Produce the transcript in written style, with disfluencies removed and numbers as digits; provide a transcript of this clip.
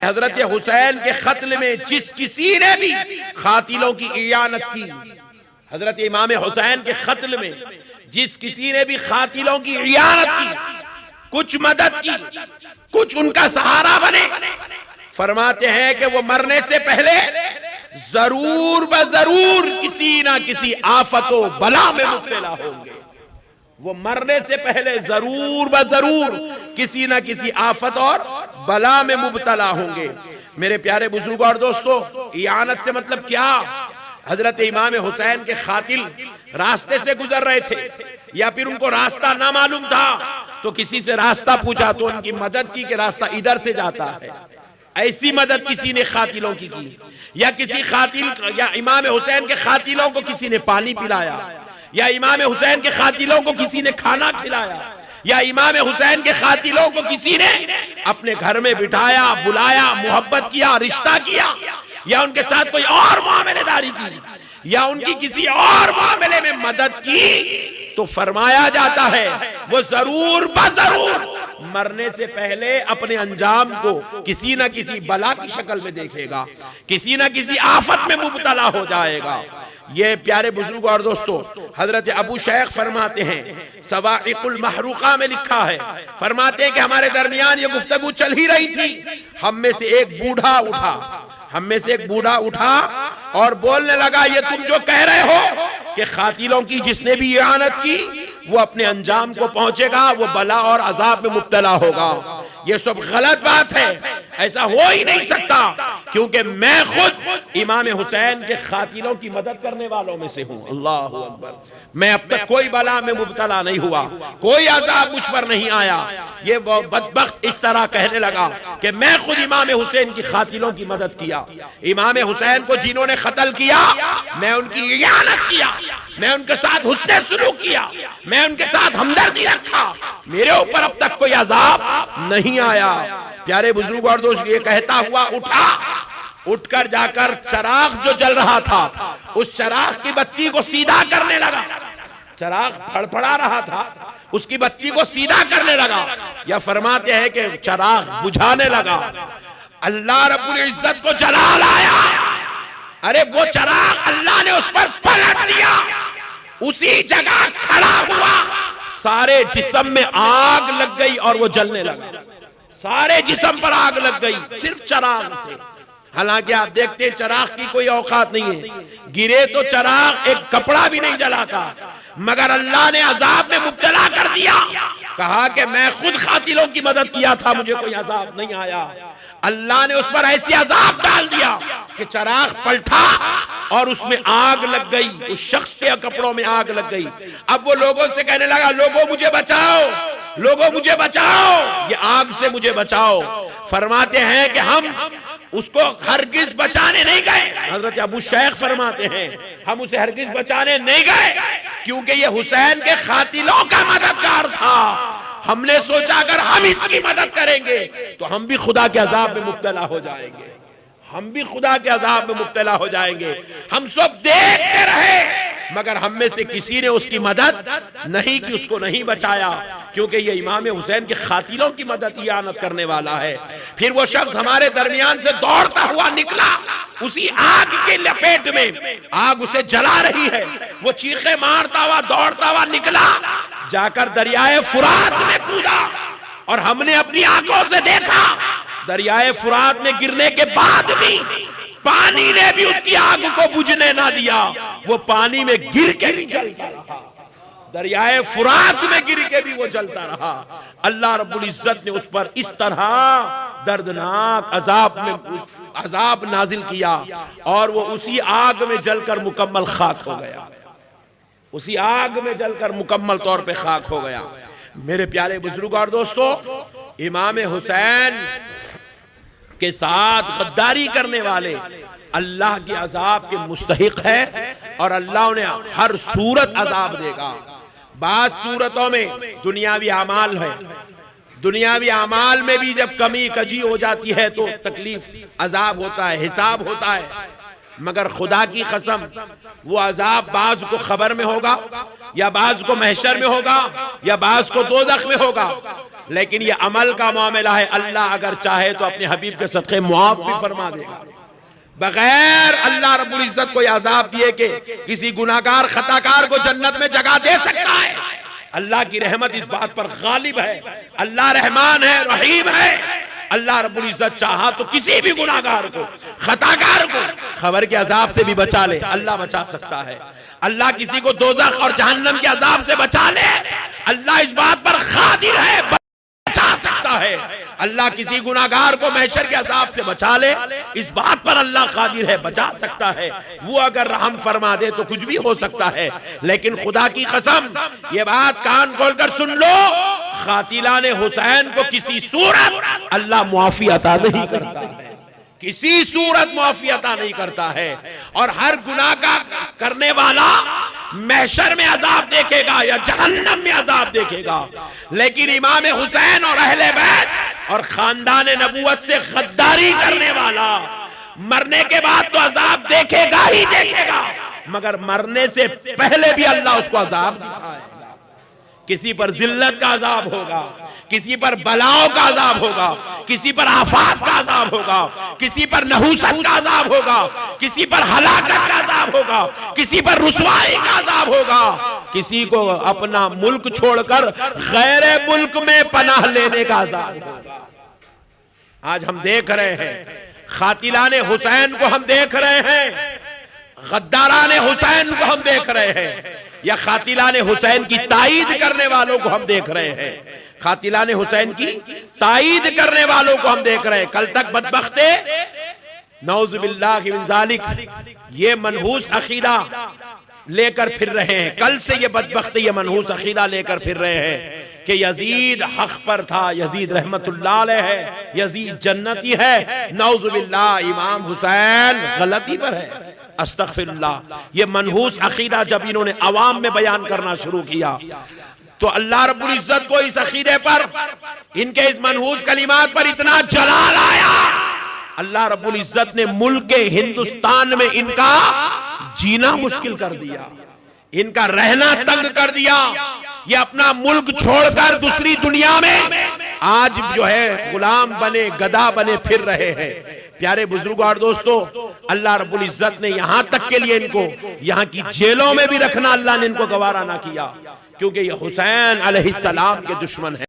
حضرت حسین کے قتل میں جس کسی نے بھی قاتلوں کی اعانت کی، حضرت امام حسین کے قتل میں جس کسی نے بھی قاتلوں کی اعانت کی، کچھ مدد کی، کچھ ان کا سہارا بنے، فرماتے ہیں کہ وہ مرنے سے پہلے ضرور بضرور کسی نہ کسی آفت و بلا میں مبتلا ہوں گے۔ وہ مرنے سے پہلے ضرور بضرور کسی نہ کسی آفت اور بلا میں مبتلا ہوں گے۔ میرے پیارے بزرگوں اور دوستو، اعانت سے مطلب کیا؟ حضرت امام حسین کے قاتل راستے سے گزر رہے تھے، یا پھر ان کو راستہ نہ معلوم تھا تو کسی سے راستہ پوچھا تو ان کی مدد کی کہ راستہ ادھر سے جاتا ہے۔ ایسی مدد کسی نے قاتلوں کی کی، یا کسی قاتل یا امام حسین کے قاتلوں کو کسی نے پانی پلایا، یا امام حسین کے قاتلوں کو کسی نے کھانا کھلایا، یا امام حسین کے قاتلوں کو کسی نے اپنے گھر میں بٹھایا، بلایا، محبت کیا، رشتہ کیا، یا ان کے ساتھ کوئی اور معاملے داری کی، یا ان کی کسی اور معاملے میں مدد کی، تو فرمایا جاتا ہے وہ ضرور بضرور مرنے سے پہلے اپنے انجام کو کسی نہ کسی بلا کی شکل میں دیکھے گا، کسی نہ کسی آفت میں مبتلا ہو جائے گا۔ یہ پیارے بزرگوں اور دوستو، حضرت ابو شیخ فرماتے ہیں، صواعق المحروقہ میں لکھا ہے، فرماتے ہیں کہ ہمارے درمیان یہ گفتگو چل ہی رہی تھی، ہم میں سے ایک بوڑھا اٹھا اور بولنے لگا، یہ تم جو کہہ رہے ہو کہ قاتلوں کی جس نے بھی اعانت کی وہ اپنے انجام کو پہنچے گا، وہ بلا اور عذاب میں مبتلا ہوگا، یہ سب غلط بات ہے، ایسا ہو ہی نہیں سکتا، کیونکہ میں خود امام حسین کے قاتلوں کی مدد کرنے والوں میں سے ہوں۔ اللہ اکبر، میں اب تک کوئی بلا میں مبتلا نہیں ہوا، کوئی عذاب مجھ پر نہیں آیا۔ یہ بدبخت اس طرح کہنے لگا کہ میں خود امام حسین کی قاتلوں کی مدد کیا، امام حسین کو جنہوں نے قتل کیا میں ان کی اعانت کیا، میں ان کے ساتھ حسن سلوک کیا، میں ان کے ساتھ ہمدردی رکھا، میرے اوپر اب تک کوئی عذاب نہیں آیا۔ پیارے بزرگوں اور دوست، یہ کہتا ہوا اٹھ کر جا کر چراغ جو جل رہا تھا اس چراغ کی بتی کو سیدھا کرنے لگا، چراغ پھڑپڑا رہا تھا، اس کی بتی کو سیدھا کرنے لگا، یا فرماتے ہیں کہ چراغ بجھانے لگا۔ اللہ رب العزت کو جلال آیا، ارے وہ چراغ اللہ نے اس پر پلٹ دیا، اسی جگہ کھڑا ہوا، سارے جسم میں آگ لگ گئی اور وہ جلنے لگا، سارے جسم پر آگ لگ گئی صرف چراغ سے۔ حالانکہ آپ دیکھتے ہیں چراغ کی کوئی اوقات نہیں ہے، گرے تو چراغ ایک کپڑا بھی نہیں جلاتا، مگر اللہ نے عذاب میں مبتلا کر دیا، کہا کہ میں خود قاتلوں کی مدد کیا تھا، مجھے کوئی عذاب نہیں آیا۔ اللہ نے اس پر ایسی عذاب ڈال دیا کہ چراغ پلٹا اور اس میں آگ لگ گئی، اس شخص کے کپڑوں میں آگ لگ گئی۔ اب وہ لوگوں سے کہنے لگا، لوگوں مجھے بچاؤ، لوگوں مجھے بچاؤ، یہ آگ سے مجھے بچاؤ۔ فرماتے ہیں کہ ہم اس کو ہرگز بچانے نہیں گئے، حضرت ابو شیخ فرماتے ہیں ہم اسے ہرگز بچانے نہیں گئے، کیونکہ یہ حسین کے قاتلوں کا مددگار تھا۔ ہم نے سوچا اگر ہم اس کی مدد کریں گے تو ہم بھی خدا کے عذاب میں مبتلا ہو جائیں گے، ہم بھی خدا کے عذاب میں مبتلا ہو جائیں گے۔ ہم سب دیکھتے رہے مگر ہم میں سے کسی نے اس کی مدد نہیں کی، اس کو نہیں بچایا، کیونکہ یہ امام حسین کے قاتلوں کی مدد اعانت کرنے والا ہے۔ پھر وہ شخص ہمارے درمیان سے دوڑتا ہوا نکلا، اسی آگ کے لپیٹ میں آگ اسے جلا رہی ہے، وہ چیخیں مارتا ہوا دوڑتا ہوا نکلا، جا کر دریائے فرات میں کودا، اور ہم نے اپنی آنکھوں سے دیکھا دریائے فرات میں گرنے کے بعد بھی پانی نے بھی اس کی آگ کو بجھنے نہ دیا، وہ پانی میں گر کے بھی جلتا رہا، دریائے فرات میں گر کے بھی وہ جلتا رہا۔ اللہ رب العزت نے اس پر اس طرح دردناک عذاب نازل کیا، اور وہ اسی آگ میں جل کر مکمل خاک ہو گیا، اسی آگ میں جل کر مکمل طور پہ خاک ہو گیا۔ میرے پیارے بزرگوں اور دوستو، امام حسین کے ساتھ غداری کرنے والے اللہ کے عذاب کے مستحق ہے، اور اللہ انہیں ہر صورت عذاب دے گا۔ بعض صورتوں میں دنیاوی اعمال ہے، دنیاوی اعمال میں بھی جب کمی کجی ہو جاتی ہے تو تکلیف عذاب ہوتا ہے، حساب ہوتا ہے، مگر خدا کی قسم وہ عذاب بعض کو خبر میں ہوگا، یا بعض کو محشر میں ہوگا، یا بعض کو دوزخ میں ہوگا، لیکن یہ عمل کا معاملہ ہے۔ اللہ اگر چاہے تو اپنے حبیب کے صدقے معاف بھی فرما دے گا، بغیر اللہ رب العزت کو یہ عذاب دیے کہ کسی گناہگار خطاکار کو جنت میں جگہ دے سکتا ہے۔ اللہ کی رحمت اس بات پر غالب ہے، اللہ رحمان ہے، رحیم ہے۔ اللہ رب العزت چاہا تو کسی بھی گناہگار کو، خطاکار کو خبر کے عذاب سے بھی بچا لے، اللہ بچا سکتا ہے۔ اللہ کسی کو دوزخ اور جہنم کے عذاب سے بچا لے، اللہ اس بات پر قادر ہے، بچا سکتا ہے۔ اللہ کسی گناہگار کو محشر کے عذاب سے بچا لے، اس بات پر اللہ قادر ہے، بچا سکتا ہے۔ وہ اگر رحم فرما دے تو کچھ بھی ہو سکتا ہے، لیکن خدا کی قسم یہ بات کان کھول کر سن لو، قاتلان حسین کو کسی صورت اللہ معافی عطا نہیں کرتا ہے، کسی صورت معافی عطا نہیں کرتا ہے۔ اور ہر گناہ کا کرنے والا محشر میں عذاب دیکھے گا یا جہنم میں عذاب دیکھے گا، لیکن امام حسین اور اہل بیت اور خاندان نبوت سے غداری کرنے والا مرنے کے بعد تو عذاب دیکھے گا ہی دیکھے گا، مگر مرنے سے پہلے بھی اللہ اس کو عذاب دکھائے گا۔ کسی پر ذلت کا عذاب ہوگا، کسی پر بلاؤں کا عذاب ہوگا، کسی پر آفات کا عذاب ہوگا، کسی پر نحوست کا عذاب ہوگا، کسی پر ہلاکت کا عذاب ہوگا، کسی پر رسوائی کا عذاب ہوگا، کسی کو اپنا ملک چھوڑ کر غیر ملک میں پناہ لینے کا عذاب ہوگا۔ آج ہم دیکھ رہے ہیں قاتلان حسین کو، ہم دیکھ رہے ہیں غداران حسین کو، ہم دیکھ رہے ہیں یا قاتلان حسین کی تائید کرنے والوں کو ہم دیکھ رہے ہیں، قاتلان حسین کی تائید کرنے والوں کو ہم دیکھ رہے ہیں۔ کل تک بدبختے نعوذ باللہ من ذالک یہ منحوس عقیدہ لے کر پھر رہے ہیں، کل سے یہ بدبختے یہ منحوس عقیدہ لے کر پھر رہے ہیں کہ یزید حق پر تھا، یزید رحمت اللہ علیہ ہے، یزید جنتی ہے۔ نعوذ باللہ امام حسین غلطی پر ہے، استغفر اللہ۔ یہ منحوس عقیدہ جب انہوں نے عوام میں بیان کرنا شروع کیا تو اللہ رب العزت کو اس عقیدے پر، ان کے اس منحوس کلمات پر اتنا جلال آیا، اللہ رب العزت نے ملک ہندوستان میں ان کا جینا مشکل کر دیا، ان کا رہنا تنگ کر دیا۔ یہ اپنا ملک چھوڑ کر دوسری دنیا میں آج جو ہے غلام بنے، گدا بنے پھر رہے ہیں۔ پیارے بزرگوں اور دوستو، اللہ رب العزت نے یہاں تک کے لیے ان کو یہاں کی جیلوں میں بھی رکھنا اللہ نے ان کو گوارا نہ کیا، کیونکہ یہ حسین علیہ السلام کے دشمن ہیں۔